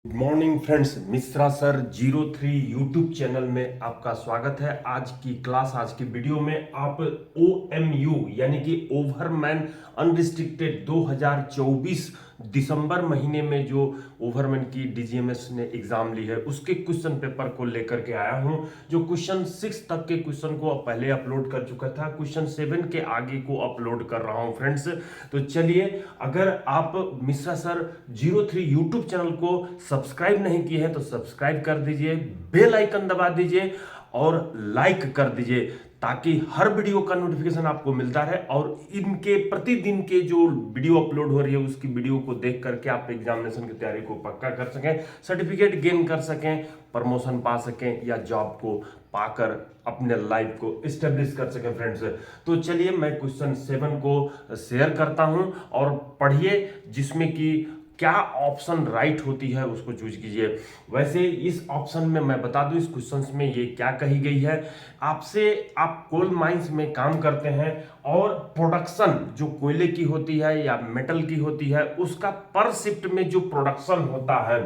Good morning friends, Mishra sir 03 YouTube channel में आपका स्वागत है। आज की क्लास, आज की वीडियो में आप OMU यानी कि ओवरमैन अनरिस्ट्रिक्टेड 2024 दिसंबर महीने में जो ओवरमैन की DGMS ने एग्जाम ली है उसके क्वेश्चन पेपर को लेकर के आया हूं। जो क्वेश्चन 6 तक के क्वेश्चन को पहले अपलोड कर चुका था, क्वेश्चन 7 के आगे को अपलोड कर रहा हूं फ्रेंड्स। तो चलिए, अगर आप मिश्रा सर 03 यूट्यूब चैनल को सब्सक्राइब नहीं किए हैं तो सब्सक्राइब कर दीजिए, बेल आइकन दबा दीजिए और लाइक कर दीजिए ताकि हर वीडियो का नोटिफिकेशन आपको मिलता रहे और इनके प्रतिदिन के जो वीडियो अपलोड हो रही है उसकी वीडियो को देख करके आप एग्जामिनेशन की तैयारी को पक्का कर सकें, सर्टिफिकेट गेन कर सकें, प्रमोशन पा सकें या जॉब को पाकर अपने लाइफ को स्टेब्लिश कर सकें फ्रेंड्स। तो चलिए, मैं क्वेश्चन 7 को शेयर करता हूं और पढ़िए, जिसमें कि क्या ऑप्शन राइट होती है उसको चूज कीजिए। वैसे इस ऑप्शन में मैं बता दूं, इस क्वेश्चन में ये क्या कही गई है आपसे। आप कोल माइंस में काम करते हैं और प्रोडक्शन जो कोयले की होती है या मेटल की होती है उसका पर शिफ्ट में जो प्रोडक्शन होता है,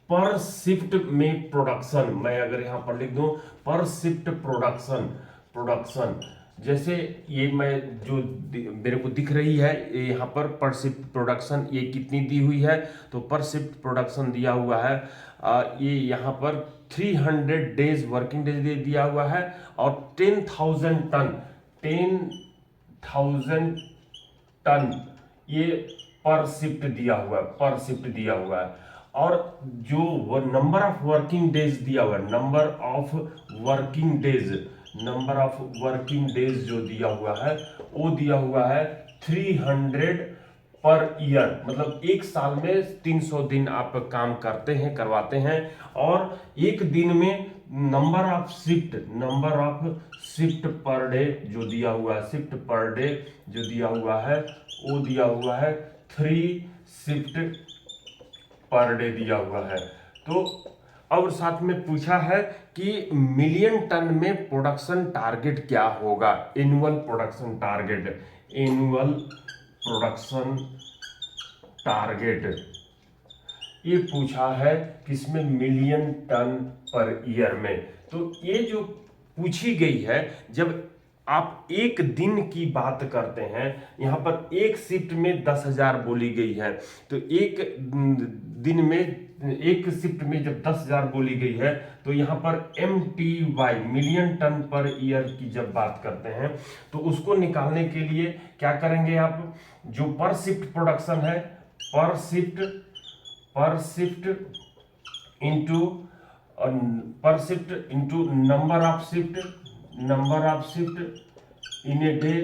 पर शिफ्ट में प्रोडक्शन, मैं अगर यहां पर लिख दूं पर शिफ्ट प्रोडक्शन, जैसे ये मैं जो मेरे को दिख रही है यहाँ पर शिफ्ट प्रोडक्शन ये कितनी दी हुई है, तो पर शिफ्ट प्रोडक्शन दिया हुआ है ये यहाँ पर 300 डेज वर्किंग डेज दिया हुआ है और 10,000 टन ये पर शिफ्ट दिया हुआ है, और जो नंबर ऑफ वर्किंग डेज दिया हुआ है, नंबर ऑफ वर्किंग डेज जो दिया हुआ है वो दिया हुआ है 300 पर ईयर, मतलब एक साल में 300 दिन आप काम करवाते हैं और एक दिन में number of shift per day जो दिया हुआ है, वो दिया हुआ है 3 शिफ्ट पर डे दिया हुआ है। तो और साथ में पूछा है कि मिलियन टन में प्रोडक्शन टारगेट क्या होगा, एनुअल प्रोडक्शन टारगेट ये पूछा है किसमें, मिलियन टन पर ईयर में। तो ये जो पूछी गई है, जब आप एक दिन की बात करते हैं, यहां पर एक शिफ्ट में 10,000 बोली गई है, तो एक दिन में एक शिफ्ट में जब 10,000 बोली गई है तो यहां पर MTY million ton per year की जब बात करते हैं तो उसको निकालने के लिए क्या करेंगे आप, जो पर शिफ्ट प्रोडक्शन है, per shift into number of shift in a day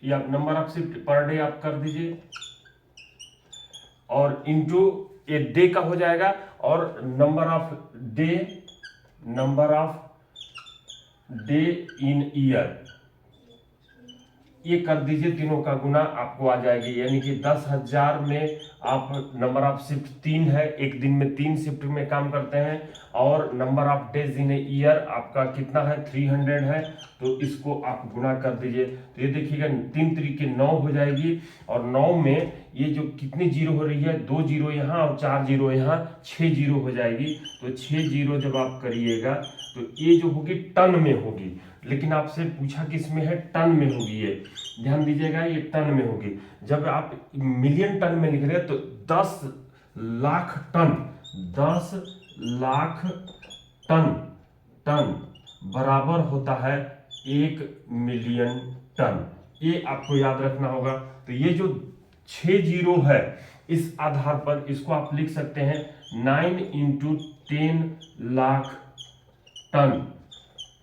या number of shift per day आप कर दीजिए और इंटू ए डे का हो जाएगा और number of day in year ये कर दीजिए, तीनों का गुना आपको आ जाएगी, यानी कि 10,000 में आप नंबर ऑफ शिफ्ट 3 है, एक दिन में 3 शिफ्ट में काम करते हैं और number of days in year आपका कितना है, 300 है, तो इसको आप गुना कर दीजिए। तो ये देखिएगा 3 तरीके 9 हो जाएगी और 9 में ये जो कितनी जीरो हो रही है, 2 जीरो यहाँ और 4 जीरो यहाँ, 6 जीरो हो जाएगी। तो 6 जीरो जब आप करिएगा तो ये जो होगी टन में होगी, लेकिन आपसे पूछा किस में है, टन में होगी। ये ध्यान दीजिएगा, ये टन में होगी। जब आप मिलियन टन में लिख रहे हैं तो 10 लाख टन बराबर होता है 1 मिलियन टन, ये आपको याद रखना होगा। तो ये जो 6 जीरो है, इस आधार पर इसको आप लिख सकते हैं 9 into 10 lakh ton.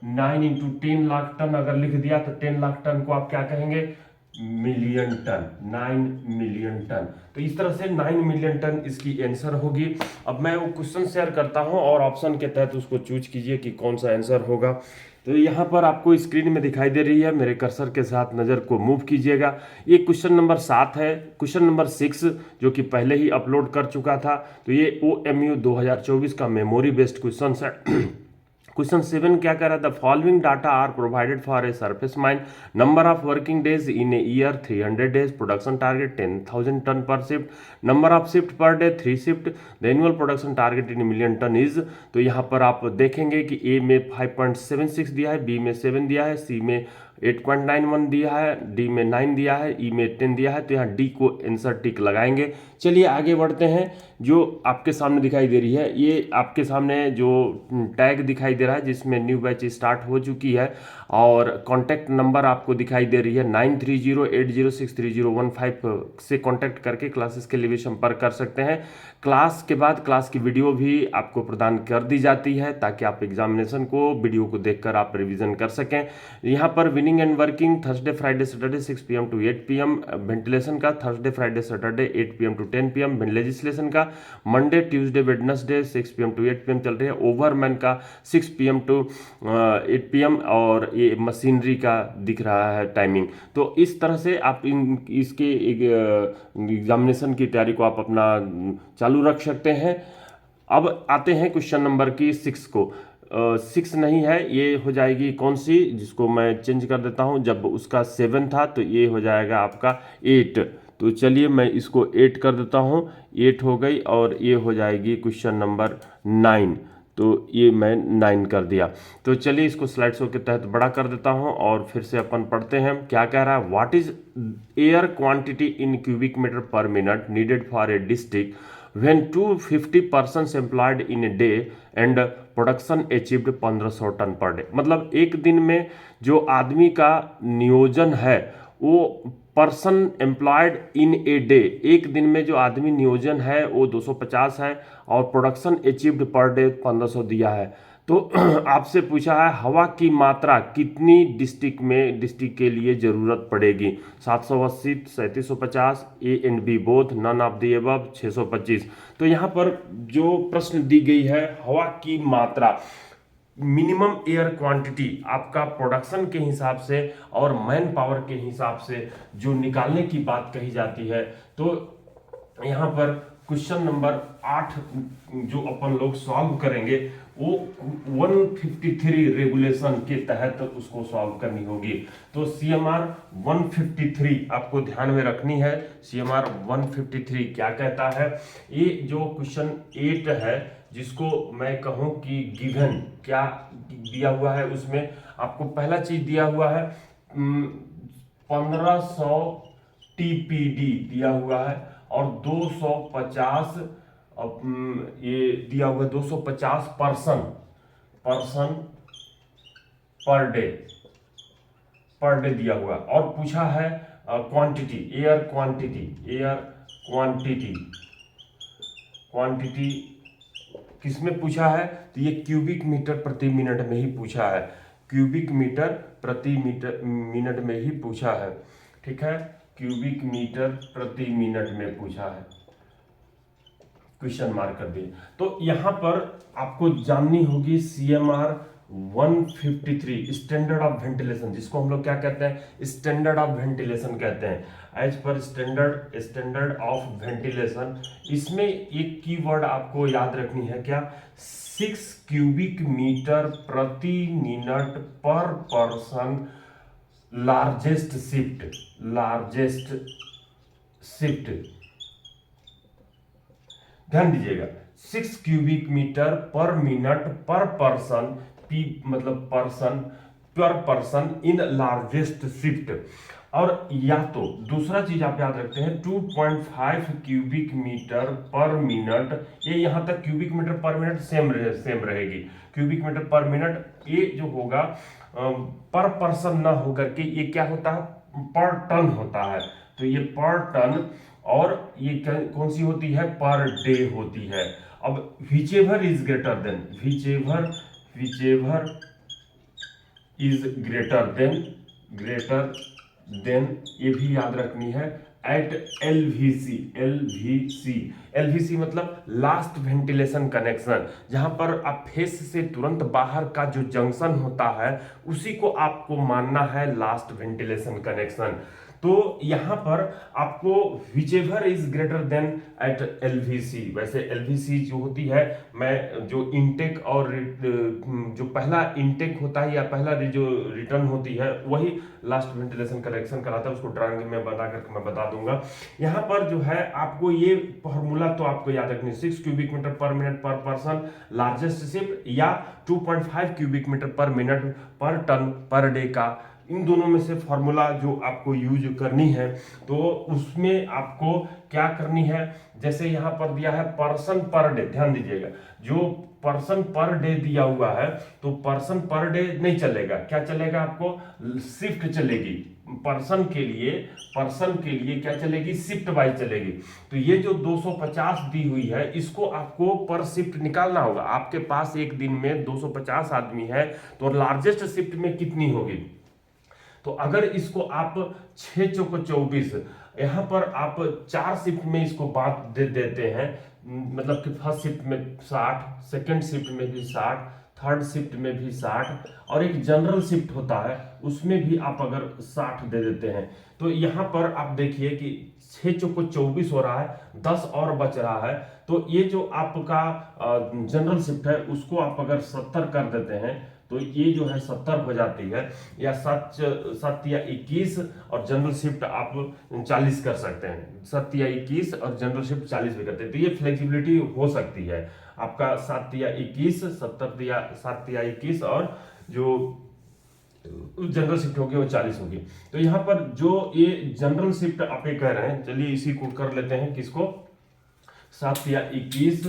9 into 10 lakh ton अगर लिख दिया तो 10 लाख टन को आप क्या कहेंगे, मिलियन टन, 9 मिलियन टन। तो इस तरह से 9 मिलियन टन इसकी आंसर होगी। अब मैं वो क्वेश्चन शेयर करता हूं और ऑप्शन के तहत उसको चूज कीजिए कि कौन सा आंसर होगा। तो यहाँ पर आपको स्क्रीन में दिखाई दे रही है, मेरे कर्सर के साथ नज़र को मूव कीजिएगा। ये क्वेश्चन नंबर 7 है। क्वेश्चन नंबर 6 जो कि पहले ही अपलोड कर चुका था, तो ये OMU 2024 का मेमोरी बेस्ड क्वेश्चन है। क्वेश्चन 7 क्या कह रहा था, following data are provided for a surface mine, number of working days in a year 300 days, production target 10,000 ton per shift, number of shift per day 3 shift, the annual production target in million ton is. तो यहाँ पर आप देखेंगे कि ए में 5.76 दिया है, B में 7 दिया है, सी में 8.91 दिया है, डी में 9 दिया है, ई में 10 दिया है। तो यहाँ डी को आंसर टिक लगाएंगे। चलिए आगे बढ़ते हैं। जो आपके सामने दिखाई दे रही है, ये आपके सामने जो टैग दिखाई दे रहा है जिसमें न्यू बैच स्टार्ट हो चुकी है, और कॉन्टैक्ट नंबर आपको दिखाई दे रही है 9308063015 से कॉन्टैक्ट करके क्लासेस के लिए भी संपर्क कर सकते हैं। क्लास के बाद क्लास की वीडियो भी आपको प्रदान कर दी जाती है ताकि आप एग्जामिनेशन को वीडियो को देखकर आप रिवीजन कर सकें। यहाँ पर winding and working Thursday Friday Saturday 6 PM to 8 PM, ventilation का Thursday Friday Saturday 8 PM to 10 PM, legislation का Monday Tuesday Wednesday 6 PM to 8 PM चल रही है, ओवरमैन का 6 PM to 8 PM, और ये मशीनरी का दिख रहा है टाइमिंग। तो इस तरह से आप इसके एग्जामिनेशन की तैयारी को आप अपना चालू रख सकते हैं। अब आते हैं क्वेश्चन नंबर की 6 को। 6 नहीं है, ये हो जाएगी कौन सी, जिसको मैं चेंज कर देता हूँ। जब उसका 7 था तो ये हो जाएगा आपका 8। तो चलिए मैं इसको 8 कर देता हूँ, 8 हो गई, और ये हो जाएगी क्वेश्चन नंबर 9। तो ये मैं 9 कर दिया। तो चलिए इसको स्लाइड शो के तहत बड़ा कर देता हूँ और फिर से अपन पढ़ते हैं क्या कह रहा है। What is air quantity in cubic metre per minute needed for a district when 250 persons employed in a day and production achieved 1500 ton per day. मतलब एक दिन में जो आदमी का नियोजन है वो person employed in a day, एक दिन में जो आदमी नियोजन है वो 250 है, और प्रोडक्शन अचीव्ड पर डे 1500 दिया है। तो आपसे पूछा है हवा की मात्रा कितनी डिस्ट्रिक्ट के लिए जरूरत पड़ेगी, 780, 3750, A and B both, none of the above, 625। तो यहाँ पर जो प्रश्न दी गई है हवा की मात्रा, मिनिमम एयर क्वांटिटी आपका प्रोडक्शन के हिसाब से और मैन पावर के हिसाब से जो निकालने की बात कही जाती है। तो यहाँ पर क्वेश्चन नंबर 8 जो अपन लोग सॉल्व करेंगे वो 153 रेगुलेशन के तहत उसको सॉल्व करनी होगी। तो CMR 153 आपको ध्यान में रखनी है। CMR 153 क्या कहता है, ये जो क्वेश्चन 8 है जिसको मैं कहूं कि गिवन क्या दिया हुआ है, उसमें आपको पहला चीज दिया हुआ है 1500 TPD दिया हुआ है, और 250 ये दिया हुआ है 250 पर्सन पर डे दिया हुआ, और पूछा है क्वांटिटी, एयर क्वांटिटी किसमें पूछा है, तो ये क्यूबिक मीटर प्रति मिनट में ही पूछा है, क्यूबिक मीटर प्रति मिनट में ही पूछा है। ठीक है, क्यूबिक मीटर प्रति मिनट में पूछा है, क्वेश्चन मार्क कर दिए। तो यहां पर आपको जाननी होगी CMR 153 स्टैंडर्ड ऑफ वेंटिलेशन, जिसको हम लोग क्या कहते हैं, स्टैंडर्ड ऑफ वेंटिलेशन कहते हैं, as per standard of ventilation. इसमें एक कीवर्ड आपको याद रखनी है क्या, 6 क्यूबिक मीटर प्रति मिनट पर पर्सन लार्जेस्ट शिफ्ट। ध्यान दीजिएगा, 6 क्यूबिक मीटर पर मिनट पर पर्सन, पी मतलब पर्सन पर पर्सन इन लार्जेस्ट शिफ्ट। और या तो दूसरा चीज आप याद रखते हैं 2.5 क्यूबिक मीटर पर मिनट, ये यहां तक cubic metre per minute same रहेगी। क्यूबिक मीटर पर मिनट ये जो होगा पर पर्सन ना होकर के ये क्या होता है, पर टन होता है। तो ये पर टन, और ये कौन सी होती है, पर डे होती है। अब whichever is greater than ये भी याद रखनी है, एट LVC मतलब लास्ट वेंटिलेशन कनेक्शन, जहां पर आप फेस से तुरंत बाहर का जो जंक्शन होता है उसी को आपको मानना है लास्ट वेंटिलेशन कनेक्शन। तो यहाँ पर आपको whichever is greater than at LVC, वैसे LVC जो होती है, मैं जो इनटेक और जो पहला इनटेक होता है या पहला जो रिटर्न होती है वही लास्ट वेंटिलेशन करेक्शन कराता है, उसको ड्राइंग में बता करके मैं बता दूंगा। यहाँ पर जो है आपको ये फॉर्मूला तो आपको याद रखनी, 6 क्यूबिक मीटर पर मिनट पर पर्सन लार्जेस्ट शिफ्ट या 2.5 क्यूबिक मीटर पर मिनट पर टन पर डे का, इन दोनों में से फॉर्मूला जो आपको यूज करनी है तो उसमें आपको क्या करनी है। जैसे यहाँ पर दिया है पर्सन पर डे, ध्यान दीजिएगा, जो पर्सन पर डे दिया हुआ है तो पर्सन पर डे नहीं चलेगा, क्या चलेगा, आपको शिफ्ट चलेगी। पर्सन के लिए क्या चलेगी, शिफ्ट वाइज चलेगी। तो ये जो 250 दी हुई है इसको आपको पर शिफ्ट निकालना होगा। आपके पास एक दिन में 250 आदमी है तो लार्जेस्ट शिफ्ट में कितनी होगी। तो अगर इसको आप 6 चौको 24, यहाँ पर आप 4 शिफ्ट में इसको बांट दे देते हैं, मतलब कि फर्स्ट शिफ्ट में 60, सेकंड शिफ्ट में भी 60, थर्ड शिफ्ट में भी 60 और एक जनरल शिफ्ट होता है उसमें भी आप अगर 60 दे देते हैं तो यहाँ पर आप देखिए कि 6 चौको 24 हो रहा है, 10 और बच रहा है। तो ये जो आपका जनरल शिफ्ट है उसको आप अगर 70 कर देते हैं तो ये जो है 70 हो जाती है, या 7 या 21 और जनरल शिफ्ट आप 40 कर सकते हैं, 7 या 21 और जनरल शिफ्ट 40 भी करते हैं। तो ये फ्लेक्सिबिलिटी हो सकती है आपका 7 या 21, 70 या 7 या 21 और जो जनरल शिफ्ट होगी वो 40 होगी। तो यहाँ पर जो ये जनरल शिफ्ट आप ये कह रहे हैं, चलिए इसी को कर लेते हैं, किसको, 7 या 21,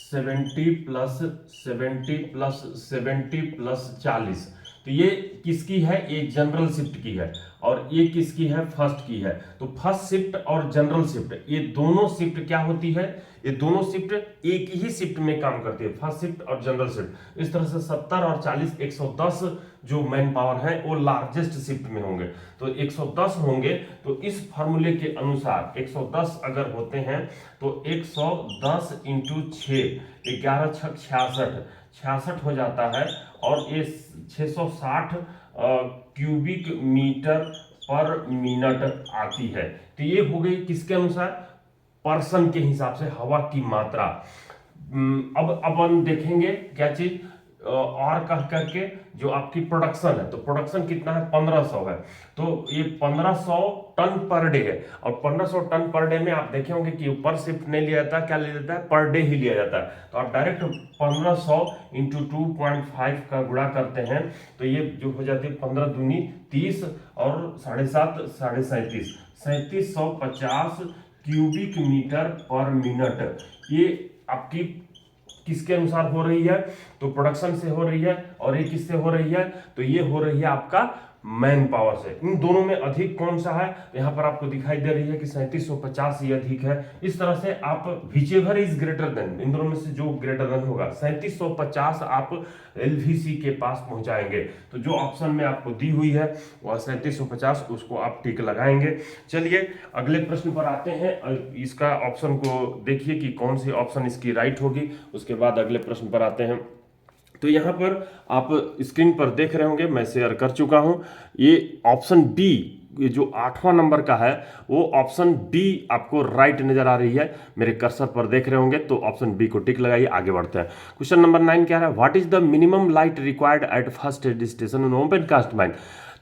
70 प्लस 70 प्लस 70 प्लस 40। तो ये किसकी है, ये जनरल शिफ्ट की है और ये किसकी है, फर्स्ट की है। तो फर्स्ट शिफ्ट और जनरल शिफ्ट ये दोनों शिफ्ट क्या होती है, ये दोनों शिफ्ट एक ही शिफ्ट में काम करती है, फर्स्ट शिफ्ट और जनरल शिफ्ट। इस तरह से 70 और 40 110 जो मैन पावर है वो लार्जेस्ट शिफ्ट में होंगे। तो 110 होंगे तो इस फॉर्मूले के अनुसार 110 अगर होते हैं तो 110 इंटू 6, 11 छक 66 हो जाता है और ये 660 क्यूबिक मीटर पर मिनट आती है। तो ये हो गई किसके अनुसार, पर्सन के हिसाब से हवा की मात्रा। अब अपन देखेंगे क्या चीज और कह करके जो आपकी प्रोडक्शन है, तो प्रोडक्शन कितना है, 1500 है। तो ये 1500 टन पर डे है और 1500 टन पर डे में आप देखे होंगे कि पर शिफ्ट नहीं लिया जाता, क्या लिया जाता है, पर डे ही लिया जाता है। तो आप डायरेक्ट 1500 इंटू 2.5 का गुणा करते हैं तो ये जो हो जाती है 15 दूनी 30 और 7.5 37, 3750 क्यूबिक मीटर पर मिनट। ये आपकी किसके अनुसार हो रही है, तो प्रोडक्शन से हो रही है और ये किससे हो रही है, तो ये हो रही है आपका मैन पावर से। इन दोनों में अधिक कौन सा है, यहाँ पर आपको दिखाई दे रही है कि 3750 ये अधिक है। इस तरह से आप व्हिचएवर इज ग्रेटर देन, इन दोनों में से जो ग्रेटर देन होगा 3750 आप LVC के पास पहुंचाएंगे। तो जो ऑप्शन में आपको दी हुई है वह 3750, उसको आप टिक लगाएंगे। चलिए अगले प्रश्न पर आते हैं, इसका ऑप्शन को देखिए कि कौन सी ऑप्शन इसकी राइट होगी, उसके बाद अगले प्रश्न पर आते हैं। तो यहाँ पर आप स्क्रीन पर देख रहे होंगे, मैं शेयर कर चुका हूँ, ये ऑप्शन बी, ये जो 8वां नंबर का है वो ऑप्शन बी आपको राइट नजर आ रही है, मेरे कर्सर पर देख रहे होंगे। तो ऑप्शन बी को टिक लगाइए, आगे बढ़ते हैं। क्वेश्चन नंबर 9 क्या है, what is the minimum light required at first aid station on open cast mine.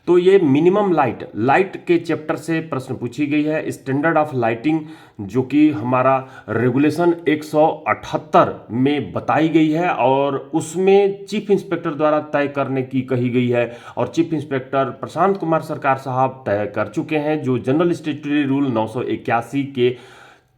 तो ये मिनिमम लाइट के चैप्टर से प्रश्न पूछी गई है। स्टैंडर्ड ऑफ लाइटिंग जो कि हमारा रेगुलेशन 178 में बताई गई है और उसमें चीफ इंस्पेक्टर द्वारा तय करने की कही गई है और चीफ इंस्पेक्टर प्रशांत कुमार सरकार साहब तय कर चुके हैं। जो जनरल स्टैट्यूटरी रूल 981 के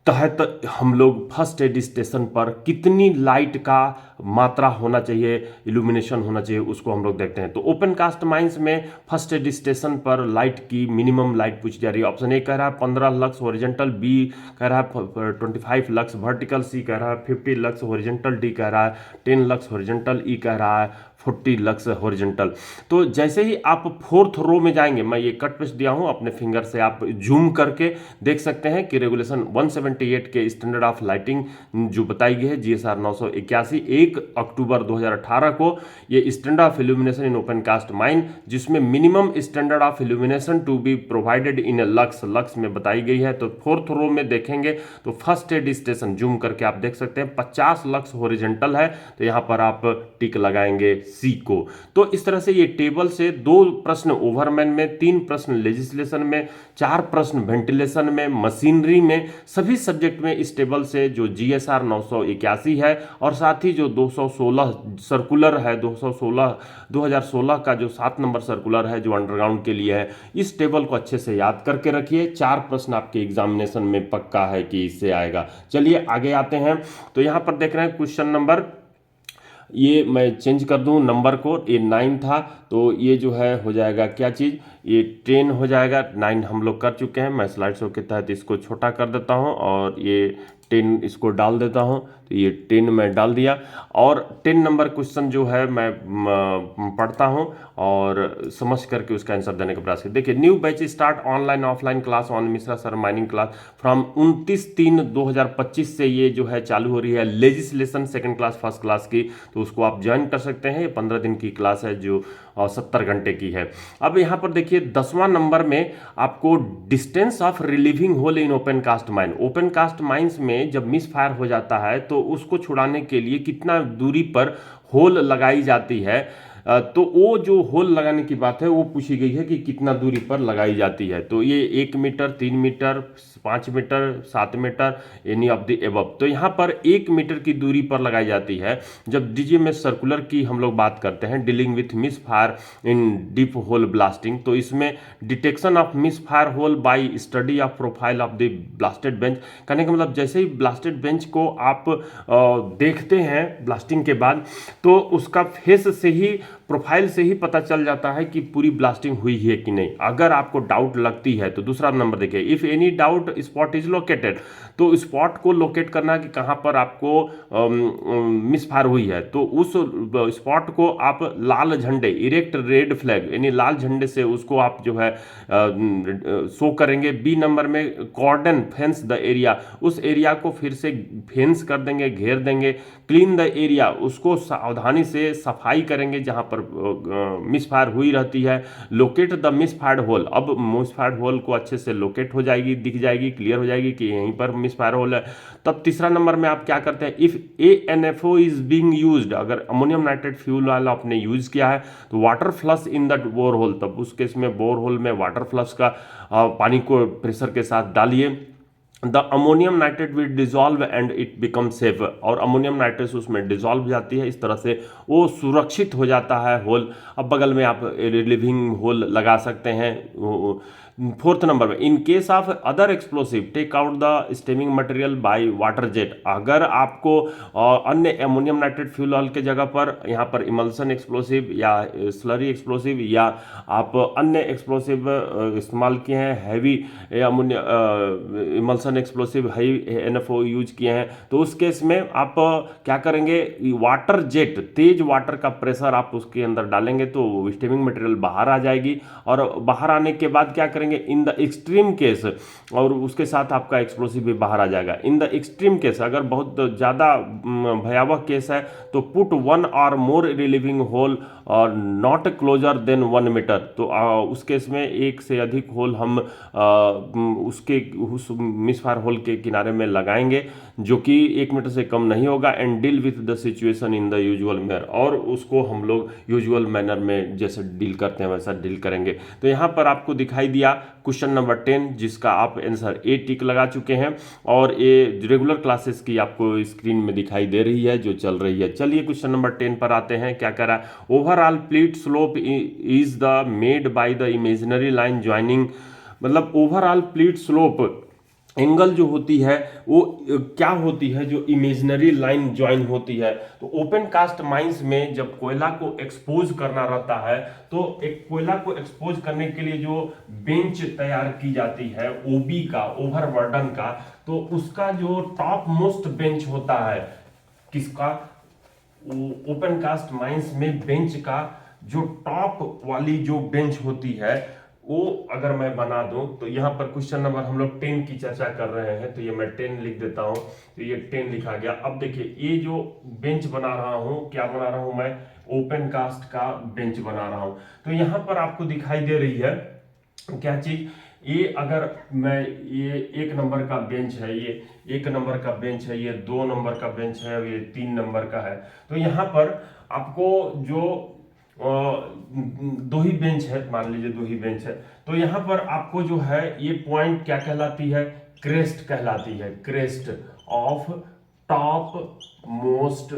तहत हम लोग फर्स्ट एड स्टेशन पर कितनी लाइट का मात्रा होना चाहिए, इल्यूमिनेशन होना चाहिए, उसको हम लोग देखते हैं। तो ओपन कास्ट माइंस में फर्स्ट एड स्टेशन पर लाइट की मिनिमम लाइट पूछी जा रही है। ऑप्शन ए कह रहा है 15 लक्स हॉरिजॉन्टल, बी कह रहा है 25 लक्स वर्टिकल, सी कह रहा है 50 लक्स हॉरिजॉन्टल, डी कह रहा है 10 लक्स हॉरिजॉन्टल, ई कह रहा है 40 लक्स हॉरिजॉन्टल। तो जैसे ही आप 4th रो में जाएंगे, मैं ये कट पेस्ट दिया हूं, अपने फिंगर से आप जूम करके देख सकते हैं कि रेगुलेशन 178 के स्टैंडर्ड ऑफ लाइटिंग जो बताई गई है GSR 981 1 अक्टूबर 2018 को ये standard of illumination in open cast mine, जिसमें minimum standard of illumination to be provided in lux में बताई गई है। तो फोर्थ रो में देखेंगे तो फर्स्ट एड स्टेशन जूम करके आप देख सकते हैं 50 लक्स हॉरिजॉन्टल है, तो यहां पर आप टिक लगाएंगे सी को। तो इस तरह से ये टेबल से 2 प्रश्न ओवरमैन में, 3 प्रश्न लेजिस्लेशन में, 4 प्रश्न वेंटिलेशन में, मशीनरी में, सभी सब्जेक्ट में इस टेबल से जो जीएसआर 981 है और साथ ही जो 216 सर्कुलर है, 2016 का जो 7 नंबर सर्कुलर है जो अंडरग्राउंड के लिए है, इस टेबल को अच्छे से याद करके रखिए। 4 प्रश्न आपके एग्जामिनेशन में पक्का है कि इससे आएगा। चलिए आगे आते हैं। तो यहां पर देख रहे हैं क्वेश्चन नंबर, ये मैं चेंज कर दूं नंबर को, ये 9 था तो ये जो है हो जाएगा क्या चीज़, ये 10 हो जाएगा। 9 हम लोग कर चुके हैं, मैं स्लाइड शो के तहत इसको छोटा कर देता हूं और ये 10 इसको डाल देता हूं, तो ये 10 मैं डाल दिया। और 10 नंबर क्वेश्चन जो है मैं पढ़ता हूं और समझ करके उसका आंसर देने का प्रयास करें। देखिए, new batch start online offline class on Mishra sir mining class from 29/3/2025 से ये जो है चालू हो रही है legislation second class first class की, तो उसको आप ज्वाइन कर सकते हैं। 15 दिन की क्लास है जो 70 घंटे की है। अब यहां पर देखिए 10वां नंबर में आपको distance of relieving hole in open cast mine, open cast mines में जब मिस फायर हो जाता है तो उसको छुड़ाने के लिए कितना दूरी पर होल लगाई जाती है, तो वो जो होल लगाने की बात है वो पूछी गई है कि कितना दूरी पर लगाई जाती है। तो ये 1 metre, 3 metre, 5 metre, 7 metre, any of the above. तो यहाँ पर 1 मीटर की दूरी पर लगाई जाती है। जब डीजीएमएस सर्कुलर की हम लोग बात करते हैं, dealing with misfire in deep hole blasting, तो इसमें detection of misfire hole by study of profile of the blasted bench, कहने का मतलब जैसे ही ब्लास्टेड बेंच को आप देखते हैं ब्लास्टिंग के बाद, तो उसका फेस से ही, प्रोफाइल से ही पता चल जाता है कि पूरी ब्लास्टिंग हुई है कि नहीं। अगर आपको डाउट लगती है तो दूसरा नंबर देखिए, if any doubt spot is located, तो स्पॉट को लोकेट करना कि कहां पर आपको मिसफायर हुई है, तो उस स्पॉट को आप लाल झंडे, इरेक्ट रेड फ्लैग यानी लाल झंडे से उसको आप जो है शो करेंगे। बी नंबर में कॉर्डन फेंस द एरिया, उस एरिया को फिर से फेंस कर देंगे, घेर देंगे। क्लीन द एरिया, उसको सावधानी से सफाई करेंगे जहां पर मिसफायर हुई रहती है। लोकेट द मिसफायर्ड होल, अब मिसफायर्ड होल को अच्छे से लोकेट हो जाएगी, दिख जाएगी, क्लियर हो जाएगी कि यहीं पर मिसफायर होल है। तब तीसरा नंबर में आप क्या करते हैं, if ANFO is being used, अगर अमोनियम नाइट्रेट फ्यूल वाला आपने यूज किया है तो water flush in the bore hole, तब उस केस में बोर होल में वाटर फ्लश का पानी को प्रेशर के साथ डालिए। The ammonium nitrate will dissolve and it become safe, और अमोनियम नाइट्रेट उसमें डिजॉल्व हो जाती है, इस तरह से वो सुरक्षित हो जाता है होल। अब बगल में आप रिलीविंग होल लगा सकते हैं। फोर्थ नंबर में, in case of other explosive take out the stemming material by water jet, अगर आपको अन्य अमोनियम नाइट्रेट फ्यूल ऑयल के जगह पर यहाँ पर इमल्सन एक्सप्लोसिव या स्लरी एक्सप्लोसिव या आप अन्य एक्सप्लोसिव इस्तेमाल किए हैं, heavy ammonia emulsion explosive high NFO use किए हैं, तो उस केस में आप क्या करेंगे, वाटर जेट, तेज वाटर का प्रेशर आप उसके अंदर डालेंगे तो स्टेमिंग मटेरियल बाहर आ जाएगी, और बाहर आने के बाद क्या करेंगे, इन द एक्सट्रीम केस, और उसके साथ आपका एक्सप्लोसिव भी बाहर आ जाएगा। इन द एक्सट्रीम केस, अगर बहुत ज़्यादा भयावह केस है तो पुट 1 और मोर रिलीविंग होल और नॉट क्लोजर देन 1 मीटर, तो उस केस में 1 से अधिक होल हम उसके उस मिसफायर होल के किनारे में लगाएंगे जो कि 1 मीटर से कम नहीं होगा। And deal with the situation in the usual manner, और उसको हम लोग यूजुअल मैनर में जैसे डील करते हैं वैसा डील करेंगे। तो यहाँ पर आपको दिखाई दिया क्वेश्चन नंबर 10, जिसका आप आंसर ए टिक लगा चुके हैं, और ये रेगुलर क्लासेस की आपको स्क्रीन में दिखाई दे रही है जो चल रही है। चलिए क्वेश्चन नंबर 10 पर आते हैं। क्या कह रहा है, overall pleat slope is the made by the imaginary line joining, मतलब ओवरऑल प्लीट स्लोप एंगल जो होती है वो क्या होती है, जो इमेजिनरी लाइन ज्वाइन होती है। तो ओपन कास्ट माइंस में जब कोयला को एक्सपोज करना रहता है, तो एक कोयला को एक्सपोज करने के लिए जो बेंच तैयार की जाती है ओबी का, ओवरबर्डन का, तो उसका जो टॉप मोस्ट बेंच होता है, किसका, ओपन कास्ट माइंस में बेंच का जो टॉप वाली जो बेंच होती है वो अगर मैं बना दूं तो यहाँ पर क्वेश्चन नंबर हम लोग 10 की चर्चा कर रहे हैं, तो ये मैं 10 लिख देता हूं, तो ये 10 लिखा गया। अब देखिए ये जो बेंच बना रहा हूं, क्या बना रहा हूं मैं, ओपन कास्ट का बेंच बना रहा हूं। तो यहाँ पर आपको दिखाई दे रही है क्या चीज, ये अगर मैं, ये 1 नंबर का बेंच है, ये 1 नंबर का बेंच है, ये 2 नंबर का बेंच है, ये 3 नंबर का है। तो यहाँ पर आपको जो दो ही बेंच है, मान लीजिए 2 ही बेंच है, तो यहाँ पर आपको जो है ये पॉइंट क्या कहलाती है, क्रेस्ट कहलाती है, crest of top most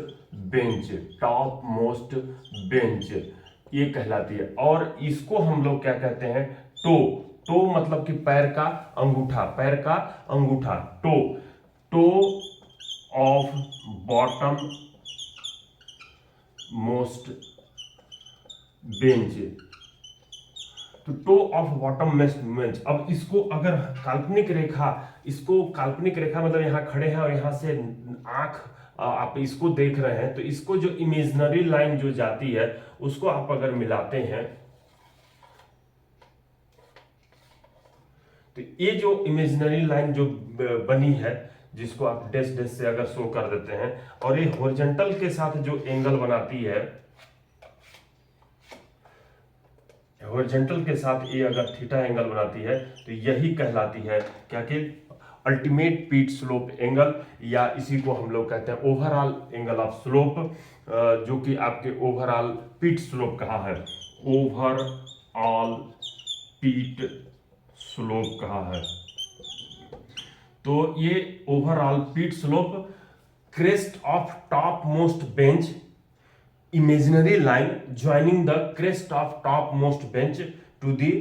bench, top most bench ये कहलाती है। और इसको हम लोग क्या कहते हैं, टो, टो मतलब कि पैर का अंगूठा, पैर का अंगूठा, toe, toe of bottom most bench, तो toe of bottom most bench. अब इसको अगर काल्पनिक रेखा, इसको काल्पनिक रेखा मतलब यहां खड़े हैं और यहां से आंख आप इसको देख रहे हैं, तो इसको जो इमेजिनरी लाइन जो जाती है उसको आप अगर मिलाते हैं, तो ये जो इमेजिनरी लाइन जो बनी है, जिसको आप डैश डैश से अगर शो कर देते हैं, और ये हॉरिजॉन्टल के साथ जो एंगल बनाती है, हॉरिजॉन्टल के साथ ये अगर थीटा एंगल बनाती है, तो यही कहलाती है क्या कि अल्टीमेट पीट स्लोप एंगल, या इसी को हम लोग कहते हैं ओवरऑल एंगल ऑफ स्लोप, जो कि आपके ओवरऑल पीट स्लोप कहा है, ओवरऑल पीट स्लोप कहा है। तो ये ओवरऑल पीट slope, crest of top most bench, imaginary line joining the crest of topmost bench to the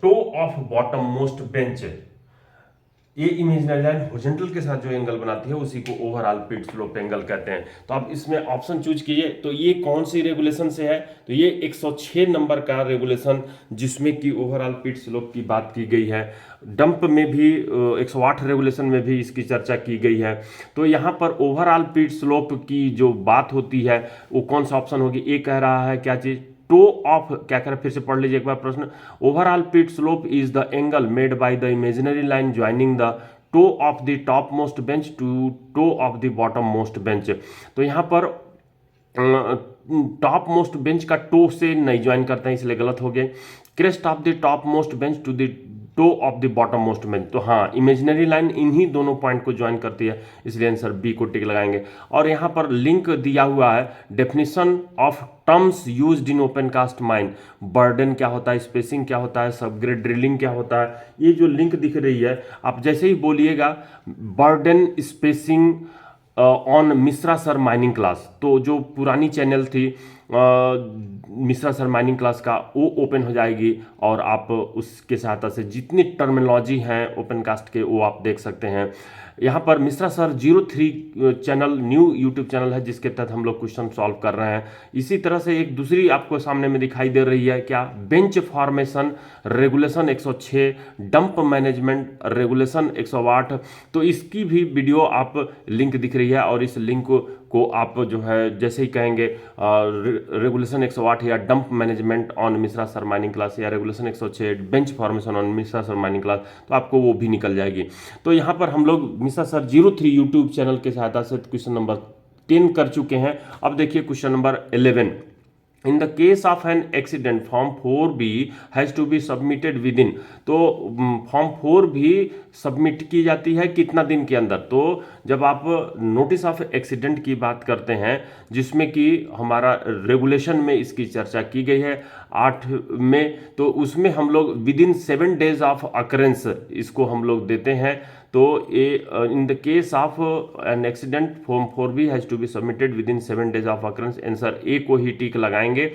toe of bottommost bench। ये इमेजिनरी लाइन हॉरिजॉन्टल के साथ जो एंगल बनाती है उसी को ओवरऑल पिट स्लोप एंगल कहते हैं। तो आप इसमें ऑप्शन चूज कीजिए। तो ये कौन सी रेगुलेशन से है, तो ये 106 नंबर का रेगुलेशन, जिसमें कि ओवरऑल पिट स्लोप की बात की गई है। डंप में भी 108 रेगुलेशन में भी इसकी चर्चा की गई है। तो यहाँ पर ओवरऑल पिट स्लोप की जो बात होती है वो कौन सा ऑप्शन होगी, ये कह रहा है क्या चीज, टो ऑफ, क्या करें फिर से पढ़ लीजिए एक बार प्रश्न, overall pit slope is the angle made by the imaginary line joining the toe of the top most bench to toe of the bottom most bench. तो यहाँ पर टॉप मोस्ट बेंच का टो से नहीं ज्वाइन करते हैं, इसलिए गलत हो गए। Crest of the top most bench to the toe of the bottom most bench, तो हाँ इमेजिनरी लाइन इन्हीं दोनों पॉइंट को ज्वाइन करती है, इसलिए आंसर बी को टिक लगाएंगे। और यहाँ पर लिंक दिया हुआ है, definition of terms used in open cast mine, burden क्या होता है, स्पेसिंग क्या होता है, सबग्रेड ड्रिलिंग क्या होता है, ये जो लिंक दिख रही है आप जैसे ही बोलिएगा burden spacing on Mishra sir mining class, तो जो पुरानी चैनल थी मिश्रा सर माइनिंग क्लास का, वो ओपन हो जाएगी और आप उसके सहायता से जितनी टर्मिनोलॉजी हैं ओपन कास्ट के वो आप देख सकते हैं। यहाँ पर Mishra sir 03 channel new YouTube channel है, जिसके तहत हम लोग क्वेश्चन सॉल्व कर रहे हैं। इसी तरह से एक दूसरी आपको सामने में दिखाई दे रही है क्या, bench formation regulation 106, dump management regulation 108, तो इसकी भी वीडियो आप लिंक दिख रही है, और इस लिंक को आप जो है जैसे ही कहेंगे रेगुलेशन 108 या dump management on Mishra sir mining class, या regulation 106 bench formation on Mishra sir mining class, तो आपको वो भी निकल जाएगी। तो यहाँ पर हम लोग मिश्रा सर 03 यूट्यूब चैनल के सहायता से क्वेश्चन नंबर 10 कर चुके हैं। अब देखिए question number 11, in the case of an accident form 4B has to be submitted within, तो फॉर्म 4 भी सबमिट की जाती है कितना दिन के अंदर, तो जब आप नोटिस ऑफ एक्सीडेंट की बात करते हैं, जिसमें कि हमारा रेगुलेशन में इसकी चर्चा की गई है 8 में, तो उसमें हम लोग within 7 days of occurrence इसको हम लोग देते हैं। तो ये in the case of an accident form 4B has to be submitted within 7 days of occurrence, answer A को ही टिक लगाएंगे।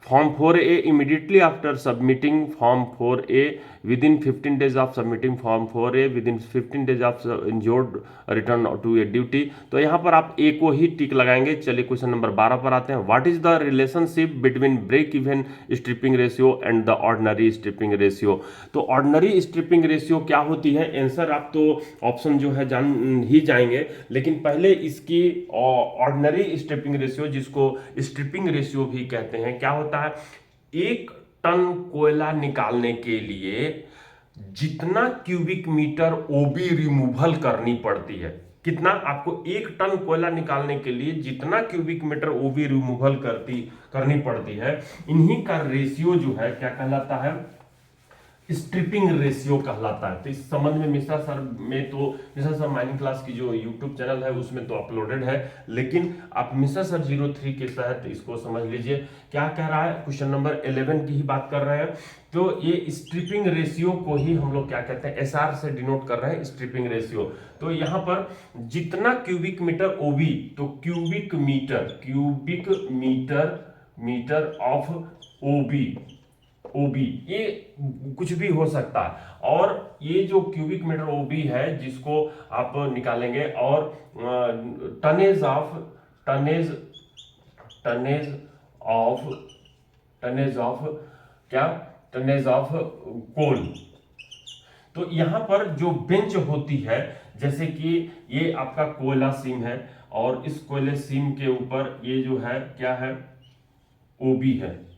Form 4A immediately after submitting form 4A within 15 days of सबमिटिंग form 4A within 15 days of injured return to a duty, तो यहाँ पर आप ए को ही टिक लगाएंगे। चलिए क्वेश्चन नंबर 12 पर आते हैं। What is the relationship between break even stripping ratio and the ordinary stripping ratio, तो ऑर्डिनरी स्ट्रिपिंग रेशियो क्या होती है, आंसर आप तो ऑप्शन जो है जान ही जाएंगे, लेकिन पहले इसकी ऑर्डिनरी स्ट्रिपिंग रेशियो, जिसको स्ट्रिपिंग रेशियो भी कहते हैं, क्या होता है, एक टन कोयला निकालने के लिए जितना क्यूबिक मीटर ओबी रिमूवल करनी पड़ती है, कितना आपको 1 टन कोयला निकालने के लिए जितना क्यूबिक मीटर ओबी रिमूवल करनी पड़ती है, इन्हीं का रेशियो जो है क्या कहलाता है, स्ट्रिपिंग रेशियो कहलाता है। तो इस संबंध में Mishra sir Mishra sir mining class की जो यूट्यूब चैनल है उसमें तो अपलोडेड है, लेकिन आप मिश्रा सर 03 के तहत इसको समझ लीजिए। क्या कह रहा है, क्वेश्चन नंबर 11 की ही बात कर रहे हैं। तो ये स्ट्रिपिंग रेशियो को ही हम लोग क्या कहते हैं, एसआर से डिनोट कर रहे हैं, स्ट्रिपिंग रेशियो। तो यहाँ पर जितना क्यूबिक मीटर ओबी, तो क्यूबिक मीटर ऑफ ओबी ये कुछ भी हो सकता है, और ये जो क्यूबिक मीटर ओबी है जिसको आप निकालेंगे, और टनेज ऑफ कोल। तो यहां पर जो बेंच होती है, जैसे कि ये आपका कोयला सीम है, और इस कोयले सीम के ऊपर ये जो है क्या है, ओबी है।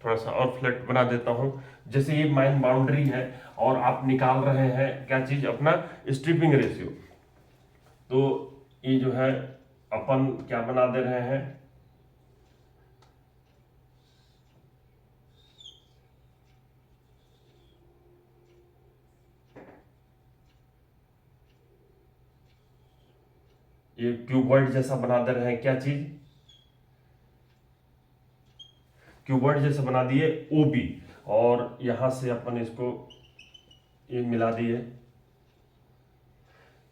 थोड़ा सा और फ्लैट बना देता हूं। जैसे ये माइन बाउंड्री है और आप निकाल रहे हैं क्या चीज, अपना स्ट्रिपिंग रेशियो। तो ये जो है अपन क्या बना दे रहे हैं, ये क्यूबॉइड जैसा बना दे रहे हैं, क्या चीज, क्यूबॉइड जैसा बना दिए ओबी, और यहां से अपन इसको ये मिला दिए।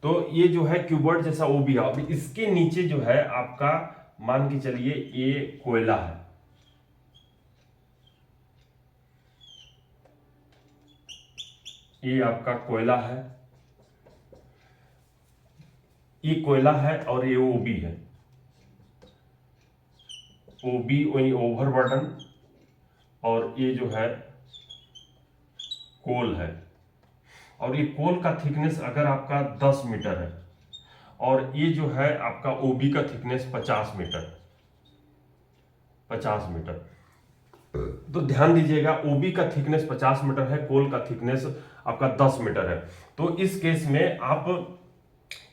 तो ये जो है क्यूबॉइड जैसा ओबी है। अभी इसके नीचे जो है आपका मान के चलिए ये कोयला है, ये आपका कोयला है, ये कोयला है और ये ओबी है, ओबी वही ओवरबर्डन, और ये जो है कोल है। और ये कोल का थिकनेस अगर आपका 10 मीटर है, और ये जो है आपका ओबी का थिकनेस 50 मीटर। तो ध्यान दीजिएगा, ओबी का थिकनेस 50 मीटर है, कोल का थिकनेस आपका 10 मीटर है। तो इस केस में आप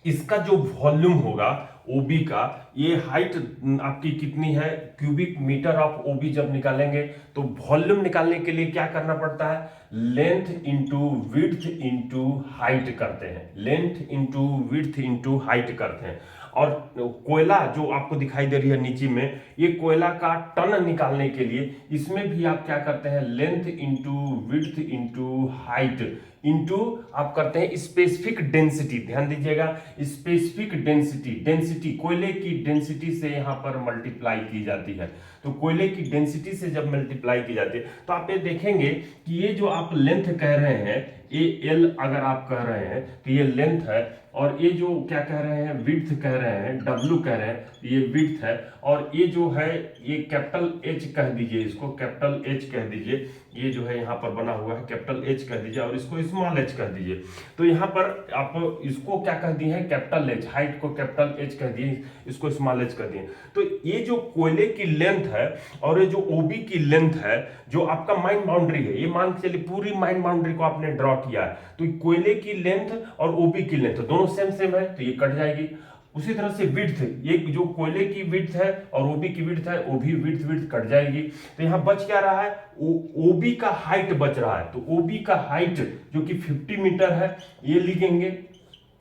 इसका जो वॉल्यूम होगा ओबी का, ये हाइट आपकी कितनी है, क्यूबिक मीटर ऑफ ओबी जब निकालेंगे तो वॉल्यूम निकालने के लिए क्या करना पड़ता है, length into width into height करते हैं, length into width into height करते हैं। और कोयला जो आपको दिखाई दे रही है नीचे में, ये कोयला का टन निकालने के लिए इसमें भी आप क्या करते हैं, length into width into height into आप करते हैं स्पेसिफिक डेंसिटी। ध्यान दीजिएगा, स्पेसिफिक डेंसिटी कोयले की डेंसिटी से यहां पर मल्टीप्लाई की जाती है। तो कोयले की डेंसिटी से जब मल्टीप्लाई की जाती है तो आप ये देखेंगे कि ये जो आप लेंथ कह रहे हैं, ये एल अगर आप कह रहे हैं तो ये लेंथ है, और ये जो क्या कह रहे हैं, विड्थ कह रहे हैं, डब्ल्यू कह रहे हैं, ये विड्थ है, और ये जो है ये कैपिटल एच कह दीजिए, इसको कैपिटल एच कह दीजिए, ये जो है यहाँ पर बना हुआ है कैपिटल एच कह दीजिए, और इसको स्मॉल एच कह दीजिए। तो यहाँ पर आप इसको क्या कह दिए हैं, कैपिटल एच, हाइट को कैपिटल एच कह दिए, इसको स्मॉल एच कह दिए। तो ये जो कोयले की लेंथ है और ये जो ओबी की लेंथ है, जो आपका माइन बाउंड्री है, ये मान के चलिए पूरी माइन बाउंड्री को आपने ड्रॉ किया है, तो कोयले की लेंथ और ओबी की लेंथ दोनों सेम है, तो ये कट जाएगी। उसी तरह से विड्थ, ये जो कोयले की विड्थ है और ओबी की विड्थ है, वो भी विड्थ कट जाएगी। तो यहां बच क्या रहा है, ओबी का हाइट बच रहा है। तो ओबी का हाइट जो कि 50 मीटर है ये लिखेंगे,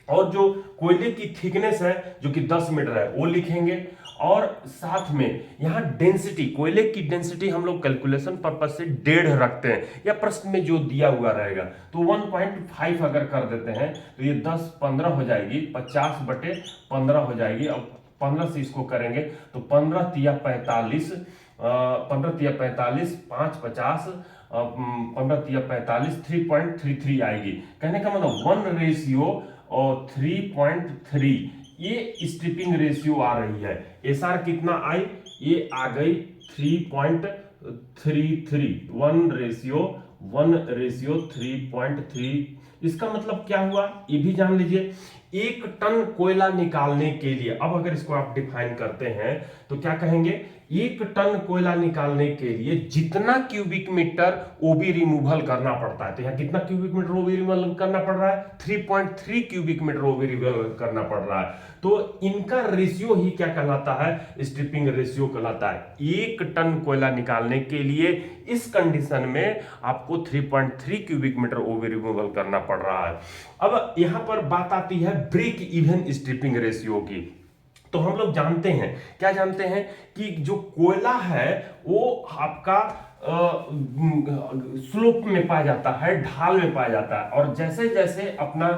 और जो कोयले की थिकनेस है जो कि 10 मीटर है वो लिखेंगे, और साथ में यहां डेंसिटी, कोयले की डेंसिटी हम लोग कैलकुलेशन पर्पज से 1.5 रखते हैं, या प्रश्न में जो दिया हुआ रहेगा तो 1.5 अगर कर देते हैं तो ये 10-15 हो जाएगी, 50/15 हो जाएगी। अब 15 से इसको करेंगे तो 15 तिया 45, 5 50, 15 तिया 45, 3.33 आएगी। कहने का मतलब 1:3.3, ये स्ट्रिपिंग रेशियो आ रही है। एसआर कितना आई, ये आ गई 3.33, 1:3.3। इसका मतलब क्या हुआ ये भी जान लीजिए। 1 टन कोयला निकालने के लिए, अब अगर इसको आप डिफाइन करते हैं तो क्या कहेंगे, 1 टन कोयला निकालने के लिए जितना क्यूबिक मीटर ओबी रिमूवल करना पड़ता है, तो यहाँ कितना क्यूबिक मीटर ओबी रिमूवल करना पड़ रहा है? 3.3 क्यूबिक मीटर ओबी रिमूवल करना पड़ रहा है। तो इनका रेशियो ही क्या कहलाता है? स्ट्रिपिंग रेशियो कहलाता है। 1 टन कोयला निकालने के लिए इस कंडीशन में आपको 3.3 क्यूबिक मीटर ओबी रिमूवल करना पड़ रहा है। अब यहां पर बात आती है ब्रेक इवन स्ट्रिपिंग रेशियो की। तो हम लोग जानते हैं, क्या जानते हैं कि जो कोयला है वो आपका स्लोप में पाया जाता है, ढाल में पाया जाता है, और जैसे जैसे अपना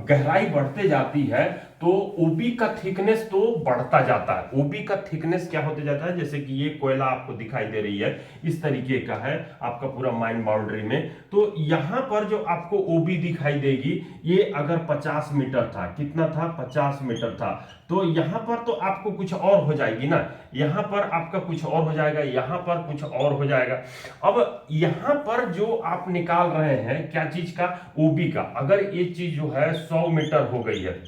गहराई बढ़ते जाती है तो ओबी का थिकनेस तो बढ़ता जाता है। ओबी का थिकनेस क्या होते जाता है? जैसे कि ये कोयला आपको दिखाई दे रही है, इस तरीके का है आपका पूरा माइन बाउंड्री में। तो यहां पर जो आपको ओबी दिखाई देगी, ये अगर 50 मीटर था, कितना था? 50 मीटर था, तो यहां पर तो आपको कुछ और हो जाएगी ना, यहां पर आपका कुछ और हो जाएगा, यहां पर कुछ और हो जाएगा। अब यहां पर जो आप निकाल रहे हैं क्या चीज का? ओबी का। अगर ये चीज जो है 100 मीटर हो गई है,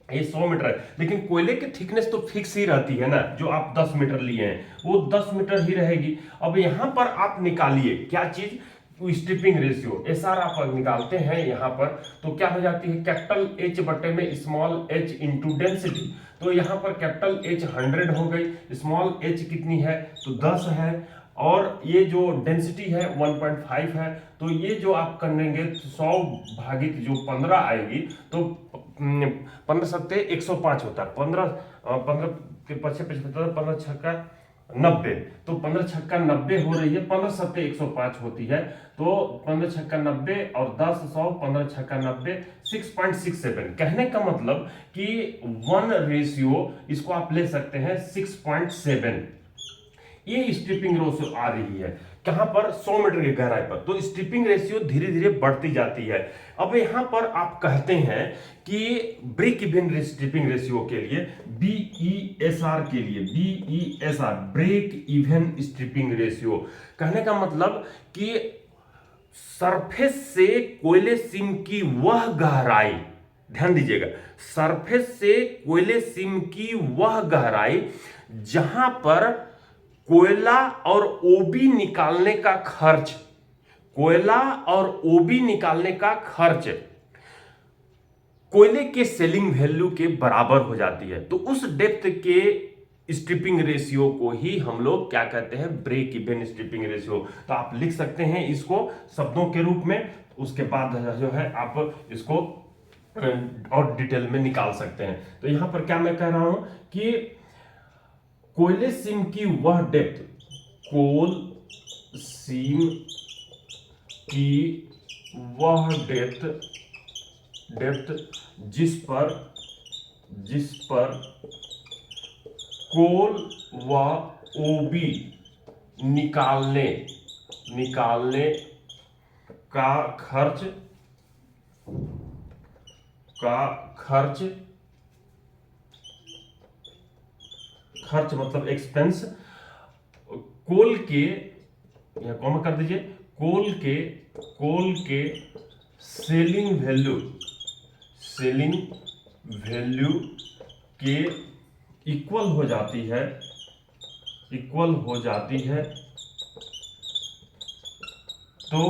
ये 100 मीटर है, लेकिन कोयले की थिकनेस तो फिक्स ही रहती है ना, जो आप 10 मीटर लिए हैं वो 10 मीटर ही रहेगी। अब यहां पर आप निकालिए क्या चीज? स्ट्रिपिंग रेशियो, एसआर आप निकालते हैं यहां पर, तो क्या हो जाती है? कैपिटल एच बटे में स्मॉल एच इंटू डेंसिटी। तो यहां पर कैपिटल एच 100 हो गई, स्मॉल एच कितनी है? तो 10 है, और ये जो डेंसिटी है 1.5 है। तो ये जो आप करेंगे 100 भागित जो 15 आएगी, तो 15 सत्ते 105 होता है। 15 के पीछे 75, 15 छक्का 90, तो 15 छक्का 90 हो रही है, 15 सत्ते 105 होती है। तो 15 छक्का 90 और 10 100, 15 छक्का 90, 6.67। कहने का मतलब कि 1 रेशियो इसको आप ले सकते हैं 6.7। ये स्ट्रिपिंग रेशियो आ रही है कहां पर? 100 मीटर की गहराई पर। तो स्ट्रिपिंग रेशियो धीरे धीरे बढ़ती जाती है। अब यहां पर आप कहते हैं कि ब्रेक इवन स्ट्रिपिंग रेशियो के लिए, बीईएसआर के लिए, बीईएसआर ब्रेक इवन स्ट्रिपिंग रेशियो, कहने का मतलब कि सरफेस से कोयले सीम की वह गहराई, ध्यान दीजिएगा, सरफेस से कोयले सीम की वह गहराई जहां पर कोयला और ओबी निकालने का खर्च, कोयला और ओबी निकालने का खर्च कोयले के सेलिंग वैल्यू के बराबर हो जाती है, तो उस डेप्थ के स्ट्रिपिंग रेशियो को ही हम लोग क्या कहते हैं? Break even stripping ratio. तो आप लिख सकते हैं इसको शब्दों के रूप में, उसके बाद जो है आप इसको और डिटेल में निकाल सकते हैं। तो यहां पर क्या मैं कह रहा हूं कि कोयले सीम की वह डेप्थ, कोल सीम की वह डेप्थ जिस पर कोल व ओबी निकालने का खर्च मतलब एक्सपेंस, कोल के, यहां कॉमा कर दीजिए, कोल के सेलिंग वैल्यू के इक्वल हो जाती है, तो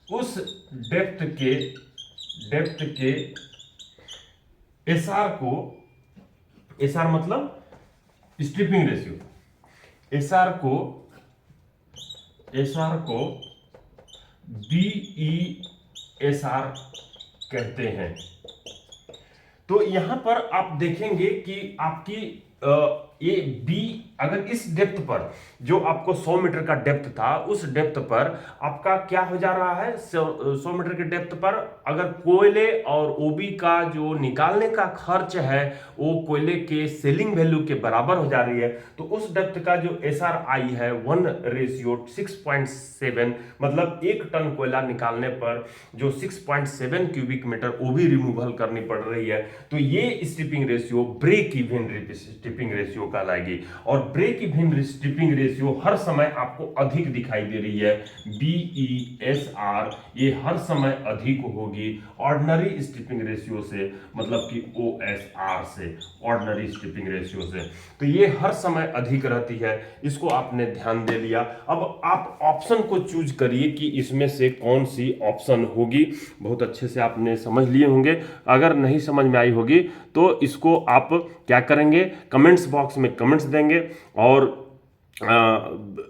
उस डेप्थ के एसआर को, एसआर मतलब स्ट्रिपिंग रेशियो, एसआर को बीईएसआर कहते हैं। तो यहां पर आप देखेंगे कि आपकी ये बी, अगर इस डेप्थ पर जो आपको 100 मीटर का डेप्थ था, उस डेप्थ पर आपका क्या हो जा रहा है? 100 मीटर के डेप्थ पर अगर कोयले और ओबी का जो निकालने का खर्च है वो कोयले के सेलिंग वैल्यू के बराबर हो जा रही है, तो उस डेप्थ का जो एसआर आई है 1:6.7, मतलब 1 टन कोयला निकालने पर जो 6.7 क्यूबिक मीटर ओबी रिमूवल करनी पड़ रही है। तो ये stripping ratio break even stripping ratio कहलाएगी। और ब्रेक इवन स्ट्रिपिंग रेशियो हर समय आपको अधिक दिखाई दे रही है, BESR, ये हर समय अधिक होगी ऑर्डिनरी स्ट्रिपिंग रेशियो से, मतलब कि OSR से, ऑर्डिनरी स्ट्रिपिंग रेशियो से। तो ये हर समय अधिक रहती है, इसको आपने ध्यान दे लिया। अब आप ऑप्शन को चूज करिए कि इसमें से कौन सी ऑप्शन होगी। बहुत अच्छे से आपने समझ लिए होंगे। अगर नहीं समझ में आई होगी तो इसको आप क्या करेंगे, कमेंट्स बॉक्स में कमेंट्स देंगे और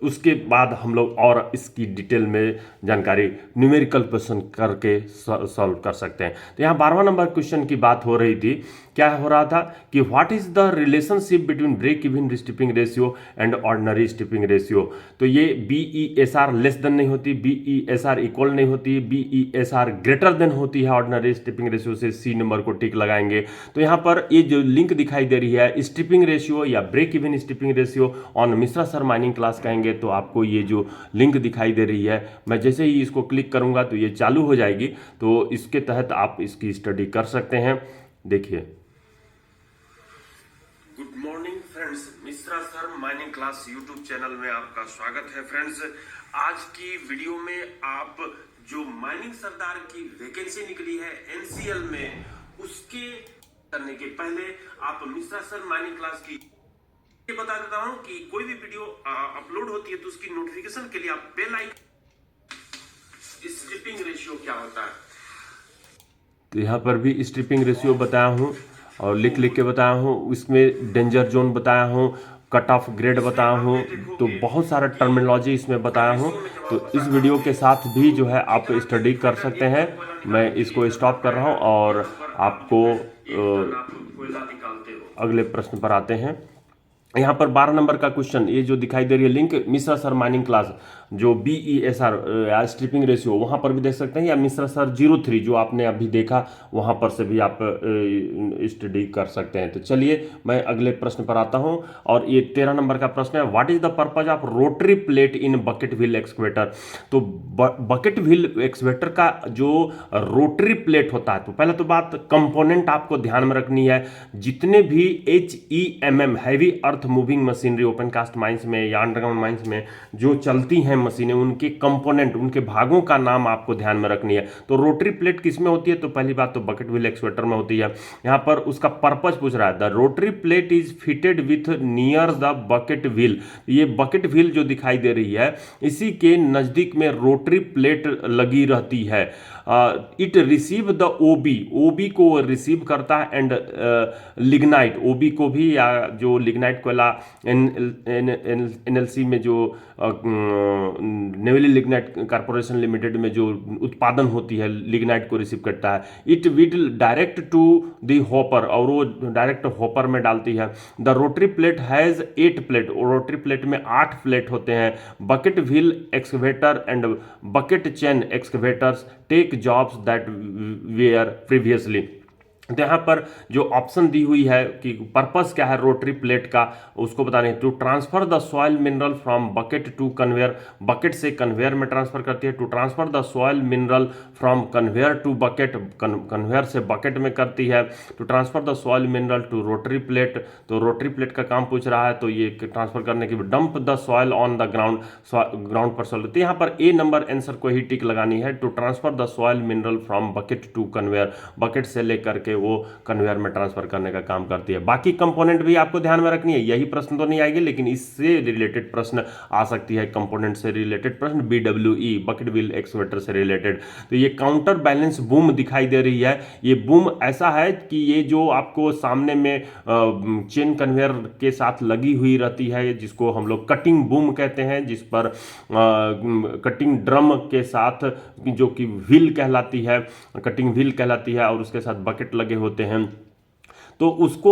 उसके बाद हम लोग और इसकी डिटेल में जानकारी न्यूमेरिकल क्वेश्चन करके सॉल्व कर सकते हैं। तो यहाँ 12वां नंबर क्वेश्चन की बात हो रही थी। क्या हो रहा था कि what is the relationship between break even stripping ratio and ordinary stripping ratio. तो ये BESR लेस देन नहीं होती, BESR इक्वल नहीं होती, BESR ग्रेटर देन होती है ऑर्डिनरी स्ट्रिपिंग रेशियो से। सी नंबर को टिक लगाएंगे। तो यहाँ पर ये जो लिंक दिखाई दे रही है, स्ट्रिपिंग रेशियो या break even stripping ratio on Mishra sir mining class कहेंगे तो आपको ये जो लिंक दिखाई दे रही है, मैं जैसे ही इसको क्लिक करूंगा तो ये चालू हो जाएगी। तो इसके तहत आप इसकी स्टडी कर सकते हैं। देखिए, good morning friends, Mishra sir mining class YouTube channel में आपका स्वागत है। फ्रेंड्स, आज की वीडियो में आप जो माइनिंग सरदार की वैकेंसी निकली है NCL में, उसके करने के पहले आप मिश्रा सर माइनिंग क्लास की ये बता देता हूं कि कोई भी वीडियो अपलोड होती है तो उसकी नोटिफिकेशन के लिए आप बेल आइकन। स्ट्रिपिंग रेशियो क्या होता है, तो यहाँ पर भी स्ट्रिपिंग रेशियो बताया हूँ और लिख लिख के बताया हूँ। इसमें डेंजर जोन बताया हूँ, कट ऑफ ग्रेड बताया हूँ, तो बहुत सारा टर्मिनोलॉजी इसमें बताया हूँ। तो इस वीडियो के साथ भी जो है आप स्टडी कर सकते हैं। मैं इसको स्टॉप कर रहा हूँ और आपको अगले प्रश्न पर आते हैं। यहाँ पर 12 नंबर का क्वेश्चन, ये जो दिखाई दे रही है link, Mishra sir mining class जो BESR या स्ट्रिपिंग रेशियो, वहाँ पर भी देख सकते हैं, या मिश्रा सर 03 जो आपने अभी देखा वहाँ पर से भी आप स्टडी कर सकते हैं। तो चलिए मैं अगले प्रश्न पर आता हूँ और ये 13 नंबर का प्रश्न है, what is the purpose of rotary plate in bucket wheel excavator. तो बकेट व्हील एक्सकेवेटर का जो रोटरी प्लेट होता है, तो पहले तो बात कंपोनेंट आपको ध्यान में रखनी है। जितने भी HEMM heavy earth moving machinery open cast mines में या अंडरग्राउंड माइंस में जो चलती हैं मशीनें, उनके कंपोनेंट, उनके भागों का नाम आपको ध्यान में रखनी है। तो रोटरी प्लेट किस में होती है, तो पहली बात तो बकेट व्हील एक्सकेवेटर में होती है। यहाँ पर उसका पर्पज पूछ रहा है, the rotary plate is fitted with near the bucket wheel. ये बकेट व्हील जो दिखाई दे रही है, इसी के नजदीक में रोटरी प्लेट लगी रहती है। इट रिसीव द ओबी को रिसीव करता है एंड लिग्नाइट, ओबी को भी, या जो लिग्नाइट कोयला NLC में जो नेवली लिग्नाइट कॉर्पोरेशन लिमिटेड में जो उत्पादन होती है, लिग्नाइट को रिसीव करता है। It will direct to the hopper, और वो डायरेक्ट हॉपर में डालती है। The rotary plate has 8 plate, rotary plate में 8 प्लेट होते हैं। Bucket wheel excavator and bucket chain excavators take jobs that were previously. तो यहाँ पर जो ऑप्शन दी हुई है कि पर्पस क्या है रोटरी प्लेट का, उसको बताने, to transfer the soil mineral from bucket to conveyor, bucket से कन्वेयर में ट्रांसफर करती है। To transfer the soil mineral from conveyor to bucket, conveyor से बकेट में करती है। To transfer the soil mineral to rotary plate, तो rotary plate का काम पूछ रहा है, तो ये ट्रांसफर करने की। Dump the soil on the ground, ground पर सॉइल। तो यहाँ पर ए नंबर आंसर को ही टिक लगानी है, to transfer the soil mineral from bucket to conveyor, bucket से लेकर के वो कन्वेयर में ट्रांसफर करने का काम करती है। बाकी कंपोनेंट भी आपको ध्यान में रखनी है। यही प्रश्न तो नहीं आएगी, लेकिन इससे रिलेटेड प्रश्न आ सकती है, कंपोनेंट से रिलेटेड प्रश्न, BWE बकेट व्हील एक्सकेवेटर से रिलेटेड। तो ये काउंटर बैलेंस बूम दिखाई दे रही है। ये बूम ऐसा है कि ये जो आपको सामने में चेन कन्वेयर के साथ लगी हुई रहती है, जिसको हम लोग कटिंग बूम कहते हैं, जिस पर कटिंग ड्रम के साथ, जो कि व्हील कहलाती है, कटिंग व्हील कहलाती है, और उसके साथ बकेट लगे होते हैं। तो उसको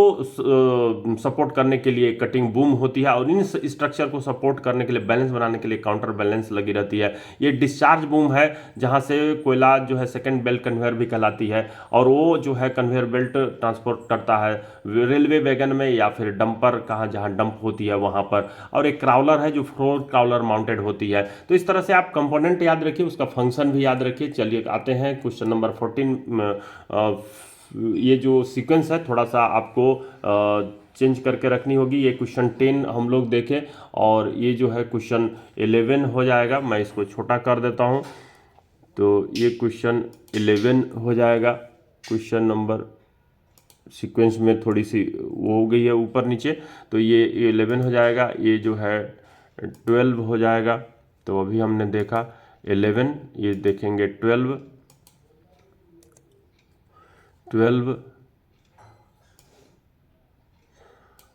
सपोर्ट करने के लिए कटिंग बूम होती है, और इन स्ट्रक्चर को सपोर्ट करने के लिए, बैलेंस बनाने के लिए काउंटर बैलेंस लगी रहती है। ये डिस्चार्ज बूम है, जहाँ से कोयला जो है सेकंड बेल्ट कन्वेयर भी कहलाती है, और वो जो है कन्वेयर बेल्ट ट्रांसपोर्ट करता है रेलवे वैगन में या फिर डंपर, कहाँ जहाँ डंप होती है वहाँ पर। और एक क्राउलर है जो फ्लोर क्राउलर माउंटेड होती है। तो इस तरह से आप कंपोनेंट याद रखिए, उसका फंक्शन भी याद रखिए। चलिए आते हैं क्वेश्चन नंबर 14। ये जो सीक्वेंस है थोड़ा सा आपको चेंज करके रखनी होगी। ये क्वेश्चन 10 हम लोग देखें और ये जो है क्वेश्चन 11 हो जाएगा। मैं इसको छोटा कर देता हूँ, तो ये क्वेश्चन 11 हो जाएगा। क्वेश्चन नंबर सीक्वेंस में थोड़ी सी वो हो गई है ऊपर नीचे, तो ये 11 हो जाएगा। ये जो है 12 हो जाएगा। तो अभी हमने देखा 11, ये देखेंगे 12,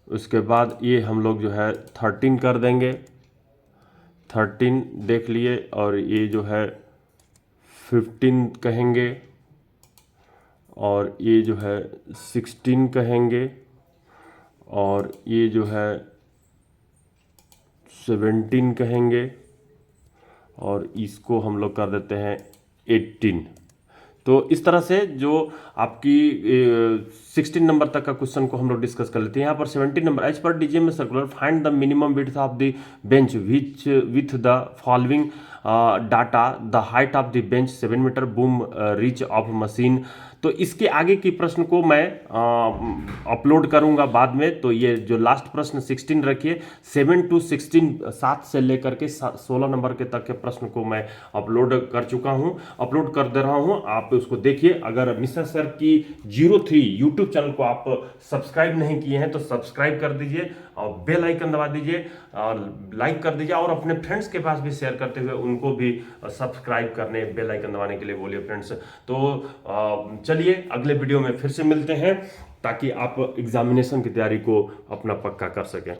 उसके बाद ये हम लोग जो है 13 कर देंगे, 13 देख लिए, और ये जो है 15 कहेंगे, और ये जो है 16 कहेंगे, और ये जो है 17 कहेंगे, और इसको हम लोग कर देते हैं 18। तो इस तरह से जो आपकी 16 नंबर तक का क्वेश्चन को हम लोग डिस्कस कर लेते हैं। यहाँ पर 17 number, as per DGM circular find the minimum width of the bench which with the following data, the height of the bench 7 metre, boom reach of machine. तो इसके आगे की प्रश्न को मैं अपलोड करूंगा बाद में। तो ये जो लास्ट प्रश्न 16 रखिए, 7 to 16, 7 से लेकर के 16 नंबर के तक के प्रश्न को मैं अपलोड कर चुका हूं, अपलोड कर दे रहा हूं। आप उसको देखिए। अगर मिश्रा सर की 03 यूट्यूब चैनल को आप सब्सक्राइब नहीं किए हैं तो सब्सक्राइब कर दीजिए और बेल आइकन दबा दीजिए और लाइक कर दीजिए, और अपने फ्रेंड्स के पास भी शेयर करते हुए उनको भी सब्सक्राइब करने, बेल आइकन दबाने के लिए बोलिए फ्रेंड्स। तो चलिए अगले वीडियो में फिर से मिलते हैं, ताकि आप एग्जामिनेशन की तैयारी को अपना पक्का कर सकें।